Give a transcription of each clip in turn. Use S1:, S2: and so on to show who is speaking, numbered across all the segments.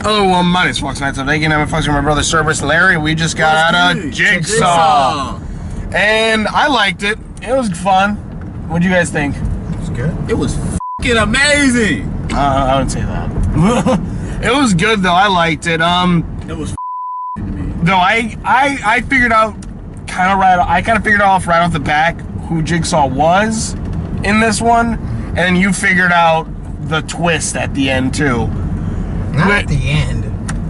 S1: Hello, my name is Fox Knights. I'm taking my Fox from my brother Cerberus and Larry. We just got out of Jigsaw. And I liked it. It was fun. What'd you guys think?
S2: It was good. It was f***ing amazing.
S1: I wouldn't say that. It was good though. I liked it.
S2: It was to me.
S1: Though I figured out I kind of figured off right off the back who Jigsaw was in this one, and you figured out the twist at the end too.
S3: Not at the end.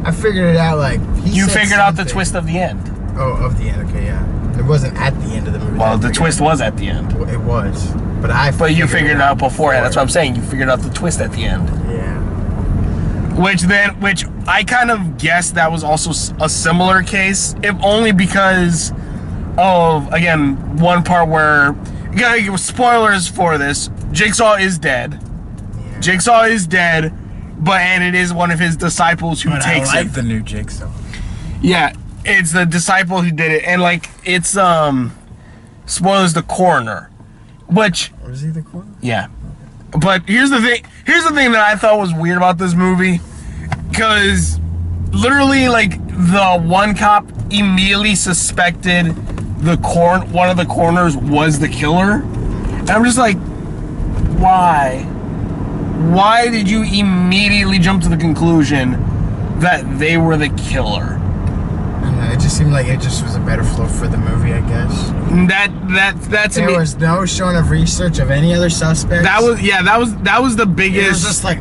S3: I figured it out like
S1: you figured out the twist of the end.
S3: Oh, of the end. Okay, yeah. It wasn't at the end of the movie.
S1: Well, the twist was at the end.
S3: It was, but
S1: you figured it out beforehand. That's what I'm saying. You figured out the twist at the end.
S3: Yeah.
S1: Which I kind of guessed that was also a similar case, if only because of, again, one part where, spoilers for this, Jigsaw is dead. Yeah. Jigsaw is dead, and it is one of his disciples who takes it.
S3: I like the new Jigsaw.
S1: Yeah, it's the disciple who did it, and like, it's, spoilers, the coroner, which...
S3: Was he the coroner?
S1: Yeah. But here's the thing that I thought was weird about this movie, because literally, like, the one cop immediately suspected one of the coroners was the killer, and I'm just like, why? Why did you immediately jump to the conclusion that they were the killer?
S3: I don't know, it just seemed like it just was a better flow for the movie, I guess.
S1: There
S3: was no showing of research of any other suspects.
S1: That was the biggest.
S3: It was just like,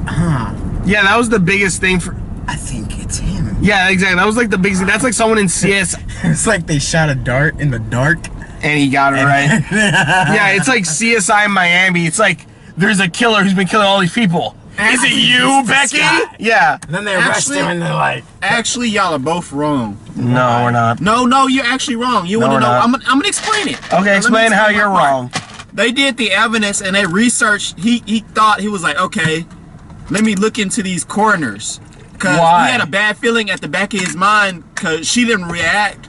S1: Yeah, that was the biggest thing for.
S3: I think it's him.
S1: Yeah, exactly. That was like the biggest thing. That's like someone in CS.
S3: It's like they shot a dart in the dark.
S1: And he got it right. Yeah, it's like CSI Miami. It's like there's a killer who's been killing all these people. Is it you, Becky? Yeah.
S3: And then they arrest him and they're like...
S2: Actually, y'all are both wrong.
S1: No, we're not.
S2: No, you're actually wrong. You want to know? I'm gonna explain it.
S1: Okay, explain how you're wrong.
S2: They did the evidence and they researched. He thought, he was like, okay, let me look into these coroners. Because he had a bad feeling at the back of his mind because she didn't react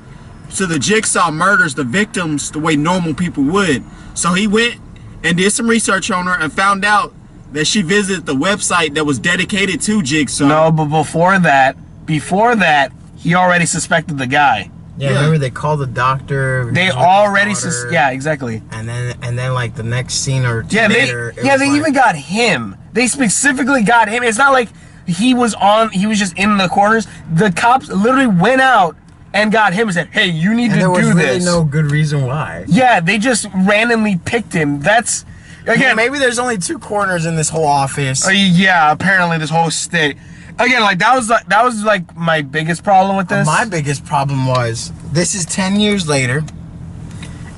S2: to the Jigsaw murders, the victims, the way normal people would. So he went and did some research on her and found out that she visited the website that was dedicated to Jigsaw.
S1: No, but before that, he already suspected the guy.
S3: Yeah, remember they called the doctor.
S1: They already, yeah, exactly.
S3: And then like the next scene or two later,
S1: they even got him. They specifically got him. It's not like he was just in the corners. The cops literally went out and got him and said, "Hey, you need to do this."
S3: There was really no good reason why.
S1: Yeah, they just randomly picked him. That's again,
S3: maybe there's only 2 coroners in this whole office.
S1: Yeah, apparently this whole state. Again, like that was like my biggest problem with this.
S3: My biggest problem was this is 10 years later,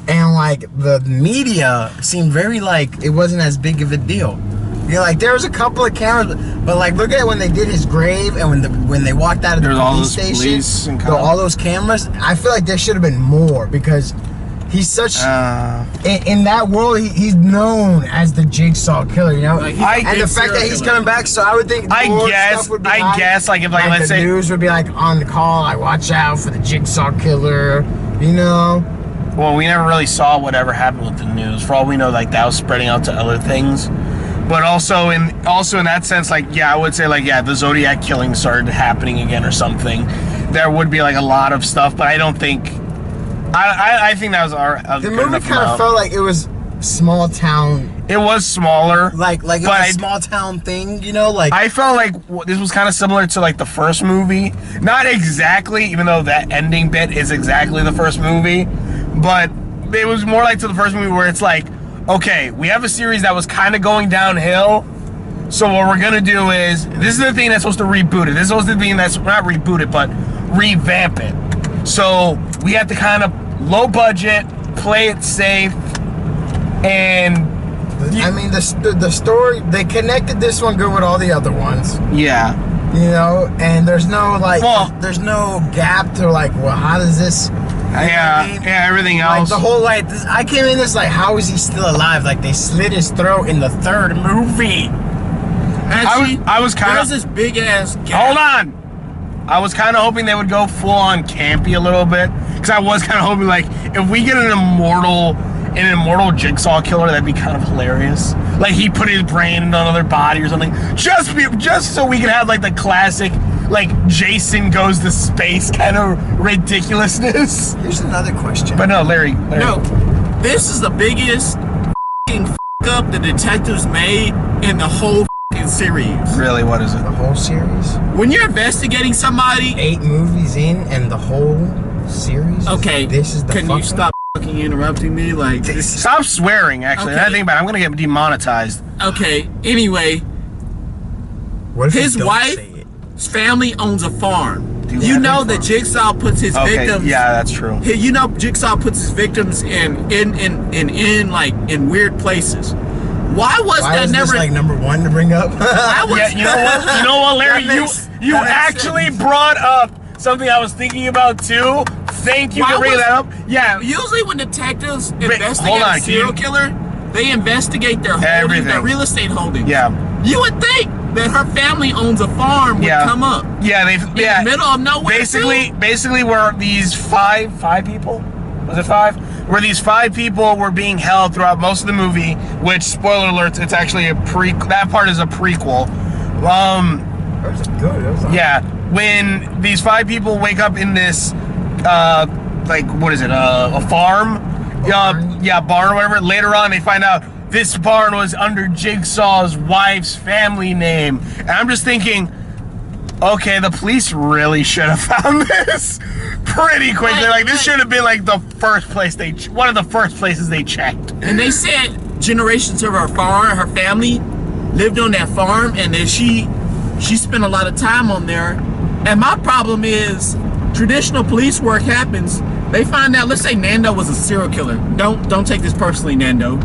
S3: and like the media seemed very like it wasn't as big of a deal. You know, like there was a couple of cameras, but like look at when they did his grave and when they walked out of the police station, all those cameras. I feel like there should have been more because he's such in that world. He's known as the Jigsaw killer, you know. Like, and the fact that he's coming back, so I would think
S1: I guess like if like let's say
S3: the news would be like on the call, like watch out for the Jigsaw killer, you know.
S1: Well, we never really saw whatever happened with the news. For all we know, like that was spreading out to other things. But also in that sense, like yeah, I would say like yeah, the Zodiac killing started happening again or something. There would be like a lot of stuff, but I don't think. I think that was
S3: the movie kind of felt like it was small town.
S1: It was smaller,
S3: like it was a small town thing, you know. Like
S1: I felt like this was kind of similar to like the first movie. Not exactly, even though that ending bit is exactly the first movie, but it was more like to the first movie where it's like, okay, we have a series that was kind of going downhill. So what we're gonna do is this is the thing that's supposed to reboot it. This is supposed to be that's not reboot it, but revamp it. So we have to kind of low budget, play it safe, and
S3: I mean the story, they connected this one good with all the other ones.
S1: Yeah.
S3: You know, and there's no like there's no gap to like, well, how does this
S1: everything else.
S3: Like the whole like I came in this like, how is he still alive? Like they slit his throat in the 3rd movie.
S2: Actually,
S1: I was kind of
S2: this big ass gap.
S1: Hold on. I was kind of hoping they would go full on campy a little bit, because I was kind of hoping like if we get an immortal Jigsaw killer, that'd be kind of hilarious. Like he put his brain in another body or something, just so we could have like the classic like Jason goes to space kind of ridiculousness.
S3: Here's another question.
S1: But no, Larry.
S2: No, this is the biggest up the detectives made in the whole series.
S1: Really, what is it?
S3: The whole series?
S2: When you're investigating somebody,
S3: 8 movies in and the whole series?
S2: Okay,
S3: This is the
S2: can you stop fucking interrupting me? Like, this.
S1: Stop swearing, actually.
S2: Okay.
S1: I think about it, I'm gonna get demonetized.
S2: Okay, anyway,
S3: What if
S2: his
S3: you don't
S2: wife-
S3: say it?
S2: family owns a farm.
S1: Dude,
S2: You
S1: yeah,
S2: know
S3: they
S2: that
S3: farm.
S2: Jigsaw puts his victims.
S1: Yeah, that's true.
S2: You know, Jigsaw puts his victims in weird places. Why was
S3: Why
S2: that
S3: was
S2: never
S3: this like number 1 to bring up?
S2: I was,
S1: Yeah, you know what, Larry?
S3: That makes-
S1: You
S3: that makes
S1: actually
S3: sense.
S1: brought up something I was thinking about too. Thank you
S2: Why
S1: for bringing
S2: was-
S1: that up. Yeah,
S2: Usually when detectives investigate
S1: hold on,
S2: a serial killer, they investigate their holdings,
S1: Everything.
S2: their real estate holdings.
S1: yeah,
S2: You would think that her family owns a farm would
S1: Yeah.
S2: come up.
S1: yeah.
S2: In the middle of nowhere.
S1: Basically, were these five people? Was it 5? Where these 5 people were being held throughout most of the movie. Which, spoiler alerts, it's actually a that part is a prequel.
S3: That was good. That was
S1: Yeah, when these 5 people wake up in this, like, what is it, a farm?
S3: Barn?
S1: Yeah, barn or whatever. Later on, they find out this barn was under Jigsaw's wife's family name. And I'm just thinking, okay, the police really should have found this pretty quickly. Like, this should have been, like, the first place one of the first places they checked.
S2: And they said generations of her farm, her family lived on that farm, and then she spent a lot of time on there. And my problem is, traditional police work happens. They find out, let's say Nando was a serial killer. Don't take this personally, Nando.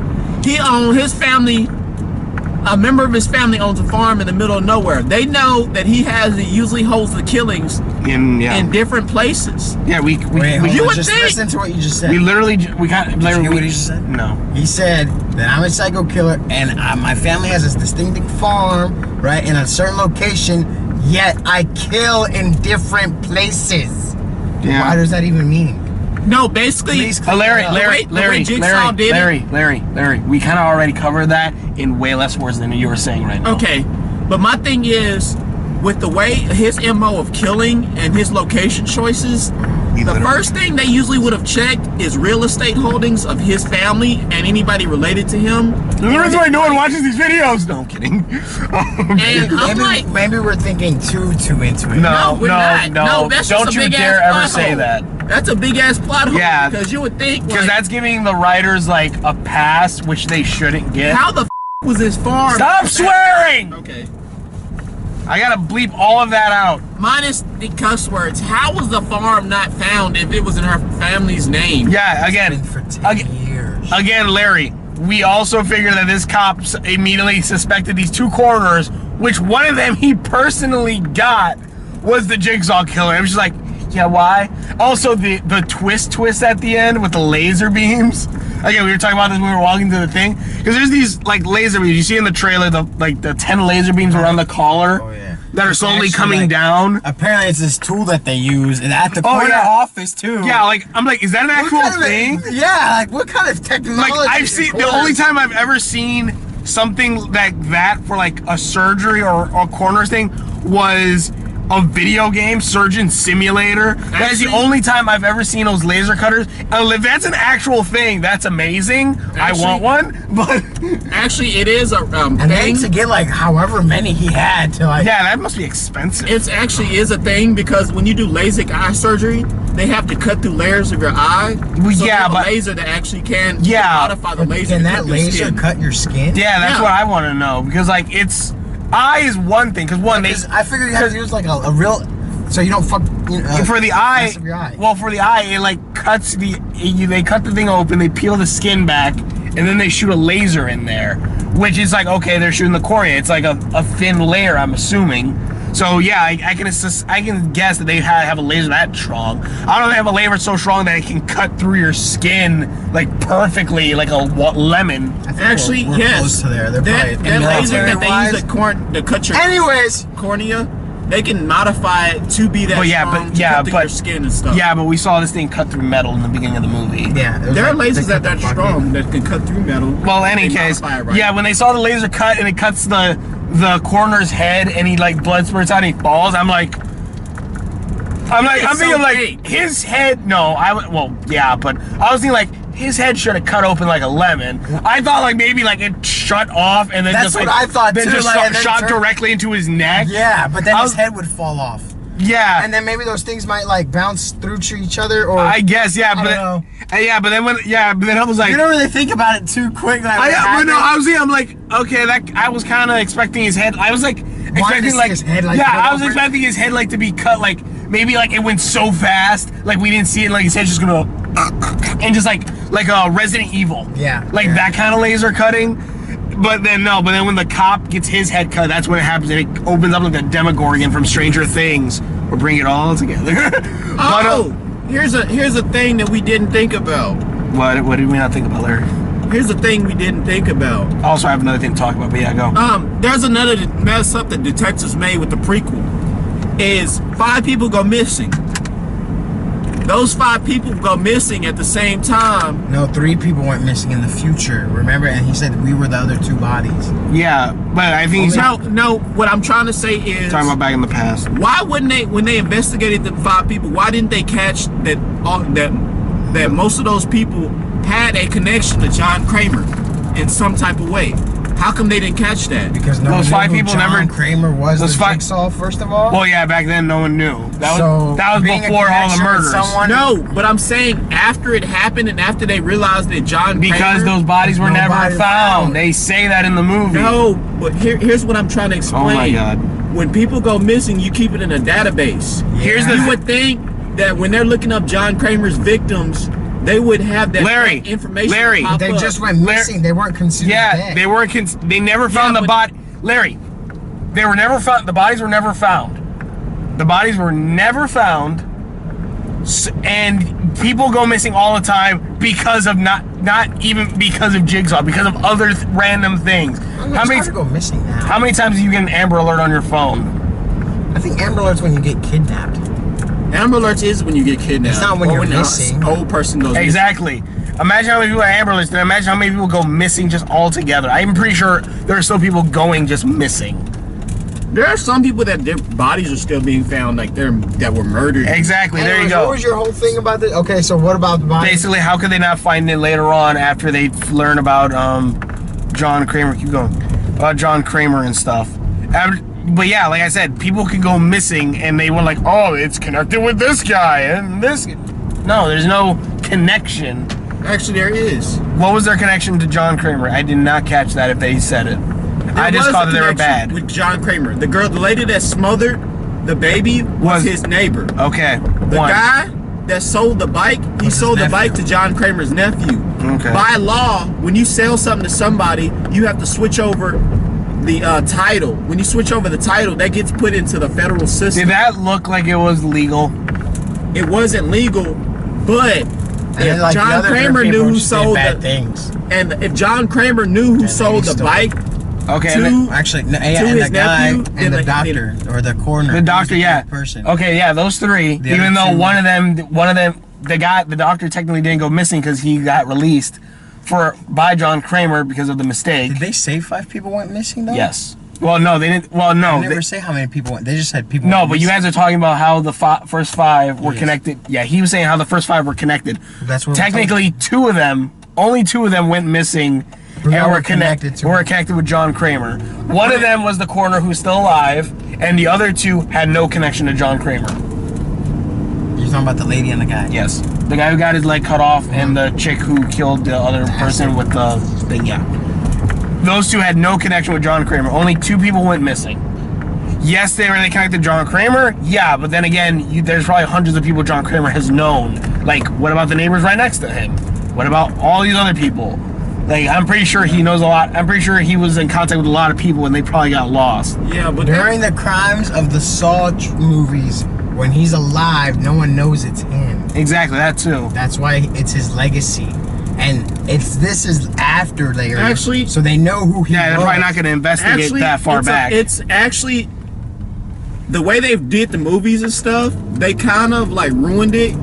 S2: He owned his family. A member of his family owns a farm in the middle of nowhere. They know that he usually holds the killings in different places.
S1: Yeah,
S3: Wait, hold
S2: You
S3: on,
S2: would
S3: just
S2: think-
S3: listen to what you just said.
S1: we literally, we got,
S3: Did you hear what he just said?
S1: No.
S3: He said that I'm a psycho killer and my family has this distinctive farm, right, in a certain location, yet I kill in different places.
S1: Yeah.
S3: Why does that even mean?
S2: No, basically,
S1: Larry,
S2: the way Jigsaw did it-
S1: Larry. We kind of already covered that in way less words than you were saying right now.
S2: Okay, but my thing is, with the way his MO of killing and his location choices, the first thing they usually would have checked is real estate holdings of his family and anybody related to him.
S1: That's why no one watches these videos. No, I'm kidding.
S2: And I'm like,
S3: Maybe we're thinking too into it.
S1: No,
S2: we're not. No, that's
S1: don't
S2: just a
S1: you
S2: big
S1: dare
S2: ass
S1: ever
S2: plot
S1: say
S2: hole.
S1: that.
S2: That's a big ass plot hole.
S1: Yeah.
S2: Because you would think,
S1: Because
S2: like,
S1: that's giving the writers like a pass, which they shouldn't get.
S2: how the was his farm?
S1: Stop swearing!
S2: Okay.
S1: I gotta bleep all of that out.
S2: Minus the cuss words. How was the farm not found if it was in her family's name?
S1: Yeah, again,
S3: It's been for 10 years.
S1: again, Larry. We also figured that this cop immediately suspected these 2 coroners, which one of them he personally got was the Jigsaw killer. It was just like, yeah, why? Also, the twist at the end with the laser beams. Again, we were talking about this when we were walking to the thing, because there's these like laser beams. You see in the trailer, the 10 laser beams around the collar.
S3: Oh, yeah.
S1: That are
S3: It's
S1: slowly
S3: actually,
S1: coming
S3: like,
S1: down.
S3: Apparently, it's this tool that they use at the corner
S1: yeah.
S3: office too.
S1: Yeah, like I'm like, is that an
S3: What
S1: actual
S3: kind of
S1: thing?
S3: Yeah, like what kind of technology?
S1: Like I've seen the only time I've ever seen something like that for like a surgery or a corner thing was a video game, Surgeon Simulator. That's the only time I've ever seen those laser cutters. If that's an actual thing, that's amazing. I want one, but
S2: Actually, it is a
S3: And
S2: thing.
S3: then to get like however many he had to like.
S1: yeah, that must be expensive.
S2: It actually is a thing because when you do LASIK eye surgery, they have to cut through layers of your eye.
S1: Well,
S2: so
S1: yeah,
S2: they have
S1: but-
S2: a laser that actually can
S1: Yeah.
S2: modify the laser.
S3: Can
S2: to
S3: that
S2: cut your
S3: laser
S2: skin.
S3: cut your skin?
S1: Yeah, that's
S2: Yeah.
S1: what I want to know, because like it's eye is one thing, because one they
S3: I figured you had to use like a real, so you don't fuck. You know,
S1: for the eye,
S3: mess up your eye.
S1: well, for the eye, it like cuts they cut the thing open, they peel the skin back, and then they shoot a laser in there, which is like, okay, they're shooting the cornea. It's like a thin layer, I'm assuming. So yeah, I can guess that they have a laser that strong. I don't know if they have a laser so strong that it can cut through your skin like perfectly, like a lemon.
S3: I think
S2: Actually,
S3: we're
S2: yes.
S3: close to there. They're
S2: That
S3: probably
S2: laser that they
S3: military-wise.
S2: use to cut your
S3: Anyways,
S2: cornea, they can modify it to be that
S1: But yeah,
S2: strong
S1: but-
S2: to
S1: yeah,
S2: cut through
S1: but-
S2: your skin and stuff.
S1: Yeah, but we saw this thing cut through metal in the beginning of the movie.
S3: yeah, it was
S2: There are
S3: like-
S2: lasers
S3: they cut
S2: that
S3: the fucking-
S2: strong that can cut through metal.
S1: Well, in any
S2: They
S1: case,
S2: modify it right.
S1: yeah, when they saw the laser cut and it cuts the coroner's head and he like blood spurts out and he falls, I'm like, I'm thinking like his head. No, well, yeah, but I was thinking like his head should have cut open like a lemon. I thought like maybe like it shut off and then
S3: That's
S1: just like
S3: what I thought
S1: then
S3: too,
S1: just
S3: like,
S1: shot directly into his neck.
S3: Yeah, but then his head would fall off.
S1: Yeah,
S3: and then maybe those things might like bounce through to each other, or
S1: I guess, yeah,
S3: but
S1: then I was like,
S3: you don't really think about it too quick. Like,
S1: I'm like, okay, that I was kind of expecting his head. I was like expecting like,
S3: his head,
S1: I was expecting his head like to be cut, like maybe like it went so fast, like we didn't see it, like his head's just gonna and just like a Resident Evil, that kind of laser cutting. But then when the cop gets his head cut, that's when it happens, and it opens up like the Demogorgon from Stranger Things. We'll bring it all together.
S2: Here's a thing that we didn't think about.
S1: What did we not think about, Larry?
S2: Here's the thing we didn't think about.
S1: Also, I have another thing to talk about, but yeah, go.
S2: There's another mess up that detectives made with the prequel. Is 5 people go missing. Those 5 people go missing at the same time.
S3: No, 3 people went missing in the future. Remember? And he said we were the other 2 bodies.
S1: Yeah, but I think
S2: no. What I'm trying to say is
S1: talking about back in the past.
S2: Why wouldn't they, when they investigated the 5 people, why didn't they catch that most of those people had a connection to John Kramer in some type of way? How come they didn't catch that?
S3: Because no
S1: those 5 people
S3: John Kramer was the Jigsaw, first of all.
S1: Well, yeah, back then no one knew. That was before all the murders.
S2: No, but I'm saying after it happened and after they realized that John
S1: Kramer, those bodies were never found. They say that in the movie.
S2: No, but here's what I'm trying to explain.
S1: Oh my God.
S2: When people go missing, you keep it in a database.
S1: Yeah.
S2: You would think that when they're looking up John Kramer's victims, they would have that information.
S1: Larry,
S3: they just went missing. They weren't considered dead.
S1: They weren't. They never found the body. Larry, they were never found. The bodies were never found. The bodies were never found, and people go missing all the time because of not even because of Jigsaw, because of other random things.
S3: How many go missing now?
S1: How many times do you get an Amber Alert on your phone?
S3: I think Amber Alert's when you get kidnapped.
S2: Amber Alerts is when you get kidnapped.
S3: It's not when you're missing.
S2: Old person goes
S1: exactly. Missing. Imagine how many people have Amber Alerts. Then imagine how many people go missing just altogether. I'm pretty sure there are still people going just missing.
S2: There are some people that their bodies are still being found, like that were murdered.
S1: Exactly. There you go.
S3: What was your whole thing about this? Okay, so what about the body?
S1: Basically, how could they not find it later on after they learn about John Kramer? Keep going. About John Kramer and stuff. But yeah, like I said, people can go missing and they were like, oh, it's connected with this guy and this. No, there's no connection.
S2: Actually, there is.
S1: What was their connection to John Kramer? I did not catch that if they said it. I just thought that they were bad.
S2: With John Kramer. The lady that smothered the baby was his neighbor.
S1: Okay.
S2: The guy that sold the bike, he sold the bike to John Kramer's nephew.
S1: Okay.
S2: By law, when you sell something to somebody, you have to switch over the title. When you switch over the title, that gets put into the federal system.
S1: Did that look like it was legal?
S2: It wasn't legal, but if
S3: like
S2: John Kramer knew who sold
S3: bad things,
S2: and if John Kramer knew who sold the bike,
S3: the guy and the doctor or the coroner,
S1: the doctor,
S3: person.
S1: Okay, yeah, those 3. Even though one of them, the doctor technically didn't go missing because he got released by John Kramer because of the mistake.
S3: Did they say 5 people went missing though?
S1: Yes. Well, no, they didn't. Well, no.
S3: They never say how many people went. They just said people.
S1: No, but you guys are talking about how the first 5 were connected. Yeah, he was saying how the first 5 were connected.
S3: That's what
S1: technically 2 of them, only 2 of them went missing. And were connected with John Kramer. One of them was the coroner who's still alive, and the other 2 had no connection to John Kramer.
S3: You're talking about the lady and the guy?
S1: Yes. The guy who got his leg cut off and the chick who killed the other person with the thing, yeah. Those 2 had no connection with John Kramer. Only 2 people went missing. Yes, they were connected to John Kramer, yeah, but then again, there's probably hundreds of people John Kramer has known. Like, what about the neighbors right next to him? What about all these other people? Like, I'm pretty sure he knows a lot. I'm pretty sure he was in contact with a lot of people and they probably got lost.
S2: Yeah, but
S3: during the crimes of the Saw movies, when he's alive, no one knows it's him.
S1: Exactly, that too.
S3: That's why it's his legacy. And this is after they are
S2: actually,
S3: so they know who he was.
S1: They're probably not going to investigate that far back.
S2: It's actually the way they did the movies and stuff. They kind of like ruined it.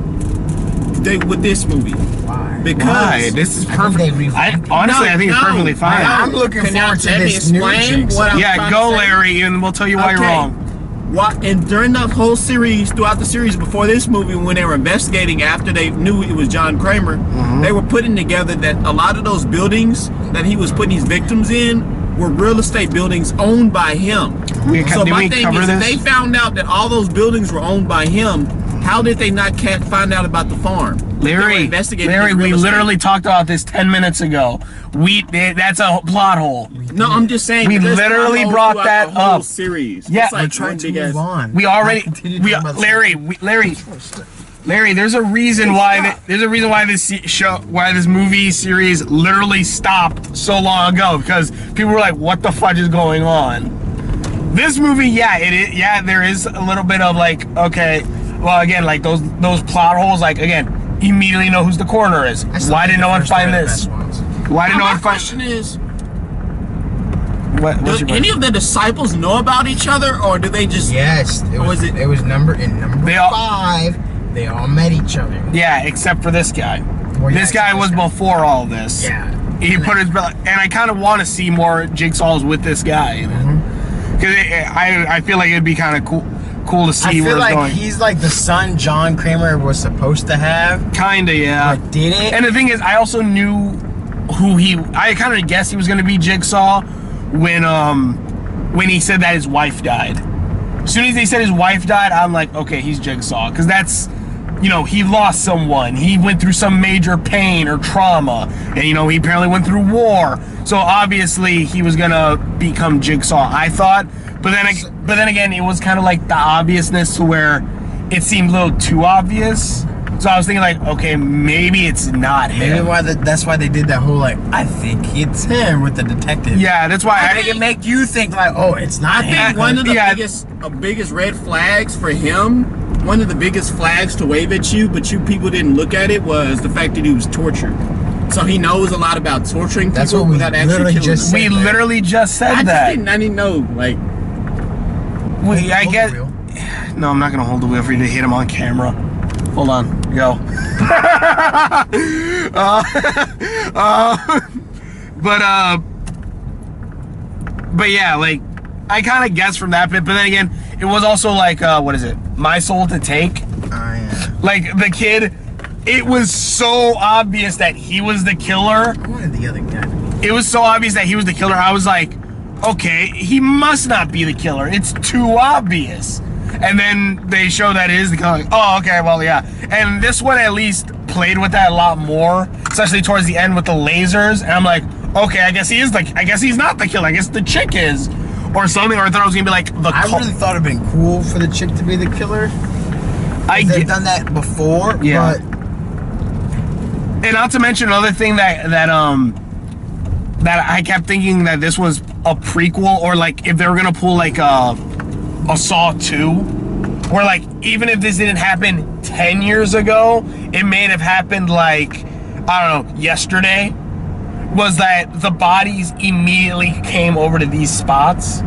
S2: With this movie.
S3: Why?
S2: Because
S1: this is perfect. I think it's perfectly fine.
S3: I'm looking forward to this new Jigsaw.
S1: Yeah, go, Larry, and we'll tell you why you're wrong.
S2: And during the whole series, throughout the series before this movie, when they were investigating after they knew it was John Kramer, they were putting together that a lot of those buildings that he was putting his victims in were real estate buildings owned by him. So my thing is, if they found out that all those buildings were owned by him, how did they not find out about the farm?
S1: Larry, we literally talked about this 10 minutes ago. That's a plot hole.
S2: No, I'm just saying.
S1: We literally brought that up.
S2: Series.
S1: Yeah,
S3: we're trying to move on.
S1: We already, Larry. There's a reason why. This movie series literally stopped so long ago, because people were like, "What the fudge is going on?" This movie, there is a little bit of like, okay, well, again, like those plot holes, like again. Immediately know who's the coroner is. Why didn't no one find this? Why didn't no one find?
S2: My question is,
S1: do
S2: any of the disciples know about each other, or do they just?
S3: Yes, it was number 5. They all met each other.
S1: Yeah, except for this guy. Well, this guy was before all this.
S3: Yeah.
S1: He put his, and I kind of want to see more Jigsaws with this guy, because I feel like it'd be kind of cool to see where it's going. I feel like
S3: he's like the son John Kramer was supposed to have.
S1: Kinda, yeah.
S3: But did it?
S1: And the thing is, I also knew I kind of guessed he was going to be Jigsaw when he said that his wife died. As soon as he said his wife died, I'm like, okay, he's Jigsaw, because that's, he lost someone. He went through some major pain or trauma, and he apparently went through war. So obviously he was gonna become Jigsaw, I thought. But then again, it was kind of like the obviousness to where it seemed a little too obvious. So I was thinking like, okay, maybe it's not him.
S3: Maybe that's why they did that whole like, I think it's him with the detective.
S1: Yeah, that's why
S3: I think it make you think like, oh, it's not him.
S2: I think one of the biggest red flags for him, one of the biggest flags to wave at you, but you people didn't look at it, was the fact that he was tortured. So he knows a lot lot about torturing people without actually killing them.
S1: We literally just said that.
S2: I didn't know, like.
S1: I guess. No, I'm not gonna hold the wheel for you to hit him on camera. Hold on, go. But yeah, like I kind of guessed from that bit, but then again, it was also like, what is it? My Soul to Take.
S3: Yeah.
S1: Like the kid, it was so obvious that he was the killer.
S3: I wanted the other guy.
S1: It was so obvious that he was the killer. I was like, okay, he must not be the killer. It's too obvious. And then they show that it is the killer. Like, oh, okay, well, yeah. And this one at least played with that a lot more, especially towards the end with the lasers. And I'm like, okay, I guess he is I guess he's not the killer. I guess the chick is, or something. Or I thought it was gonna be like the.
S3: I really thought it'd been cool for the chick to be the killer. They've done that before,
S1: yeah.
S3: But.
S1: And not to mention another thing that I kept thinking that this was a prequel, or like if they were gonna pull like a Saw 2, where like even if this didn't happen 10 years ago, it may have happened like, I don't know, yesterday, was that the bodies immediately came over to these spots.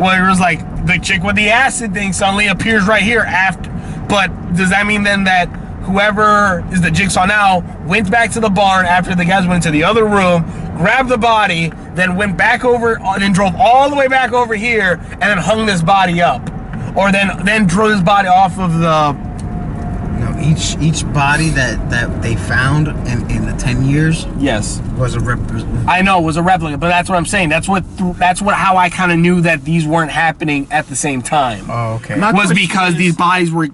S1: Well, it was like the chick with the acid thing suddenly appears right here after. But does that mean then that whoever is the Jigsaw now went back to the barn after the guys went into the other room, grabbed the body, then went back over, then drove all the way back over here, and then hung this body up, or then drove this body off of the.
S3: No, each body that they found in the 10 years,
S1: yes,
S3: was a replica.
S1: I know, was a replica, but that's what I'm saying. That's how I kind of knew that these weren't happening at the same time.
S3: Oh, okay.
S1: Was because these bodies were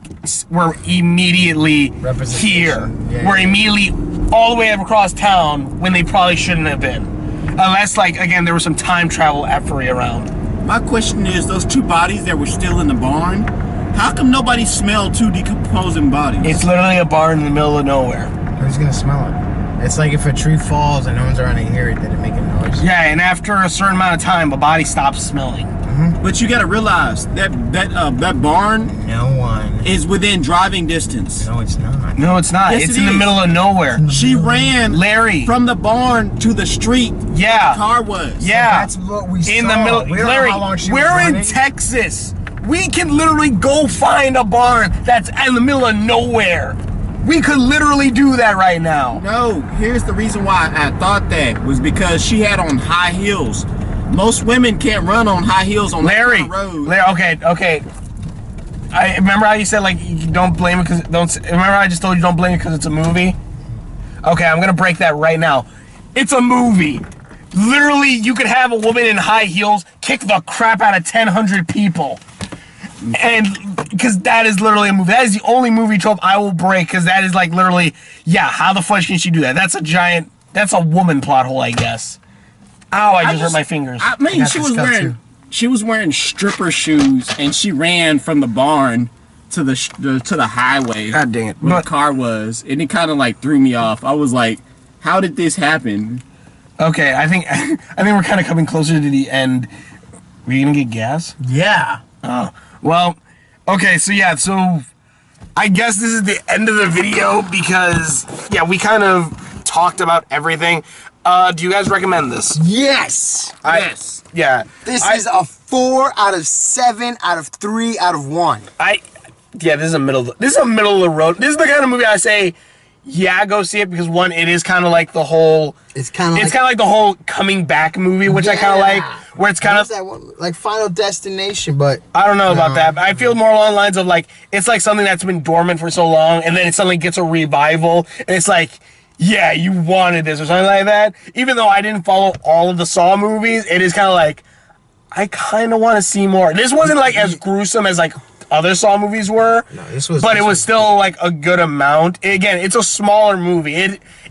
S1: immediately here, were immediately all the way across town when they probably shouldn't have been, unless like again there was some time travel effery around.
S2: My question is, those two bodies that were still in the barn, how come nobody smelled two decomposing bodies?
S1: It's literally a barn in the middle of nowhere.
S3: Who's gonna smell it? It's like if a tree falls and no one's around to hear it, did it make a noise?
S1: Yeah, and after a certain amount of time, the body stops smelling.
S2: But you gotta realize that barn,
S3: no one
S2: is within driving distance.
S3: No, it's not.
S1: No, it's not.
S2: Yes,
S1: it's in the middle of nowhere.
S2: She ran,
S1: Larry,
S2: from the barn to the street.
S1: Yeah,
S2: the car was.
S1: Yeah,
S3: so that's what we saw.
S1: In the middle. Larry, we're in Texas. We can literally go find a barn that's in the middle of nowhere. We could literally do that right now.
S2: No, here's the reason why I thought that was because she had on high heels. Most women can't run on high heels on that road.
S1: Larry, okay. I remember how you said like you don't blame it because remember how I just told you don't blame it because it's a movie. Okay, I'm gonna break that right now. It's a movie. Literally, you could have a woman in high heels kick the crap out of 1,000 people. And because that is literally a movie. That is the only movie trope I will break because that is like literally, yeah, how the fuck can she do that? That's a woman plot hole, I guess. Ow, I just hurt my fingers.
S2: I mean, she was wearing stripper shoes and she ran from the barn to the highway.
S1: God dang it.
S2: Where the car was. And it kind of like threw me off. I was like, how did this happen?
S1: Okay, I think we're kind of coming closer to the end. Were you gonna get gas?
S3: Yeah.
S1: Oh, well, okay, so yeah, so I guess this is the end of the video because, yeah, we kind of talked about everything. Do you guys recommend this?
S3: Yes.
S2: Yes.
S1: Yeah.
S3: This is a 4 out of 7 out of 3 out of 1.
S1: Yeah, this is a middle of the road. This is the kind of movie I say, yeah, go see it because one, it is kind of like the whole. It's kind of like the whole coming back movie, which I kind of like, where it's kind of
S3: that one, like Final Destination, but
S1: I don't know about that. But I feel more along the lines of like it's like something that's been dormant for so long, and then it suddenly gets a revival, and it's like, yeah, you wanted this or something like that. Even though I didn't follow all of the Saw movies, it is kind of like I kind of want to see more. This wasn't like as gruesome as like other Saw movies were, but it was still like a good amount. Again, it's a smaller movie.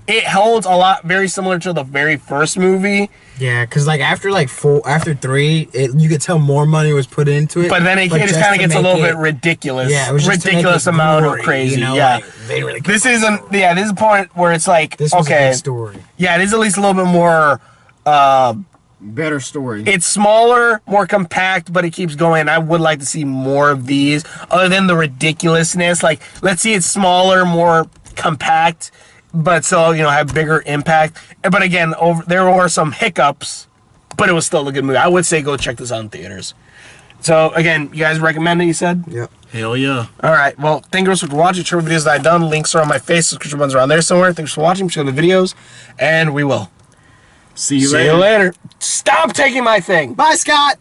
S1: It holds a lot very similar to the very first movie.
S3: Yeah, because like after 3, you could tell more money was put into it.
S1: But then it just kind of gets a little bit ridiculous.
S3: Yeah, it was just
S1: ridiculous amount of crazy.
S3: You know,
S1: yeah,
S3: like, they really
S1: this isn't. Yeah, this is a point where it's like
S3: this was
S1: okay,
S3: a good story.
S1: Yeah, it is at least a little bit more.
S2: Better story.
S1: It's smaller, more compact, but it keeps going. I would like to see more of these, other than the ridiculousness. Like, let's see it smaller, more compact, but still, you know, have bigger impact. But again, there were some hiccups, but it was still a good movie. I would say go check this out in theaters. So again, you guys recommend it, you said?
S3: Yep.
S2: Hell yeah.
S1: All right. Well, thank you for watching. Check out videos that I've done. Links are on my face. Subscription buttons are around there somewhere. Thanks for watching. Check out the videos, and we will.
S2: See you later.
S1: Stop taking my thing.
S3: Bye, Scott.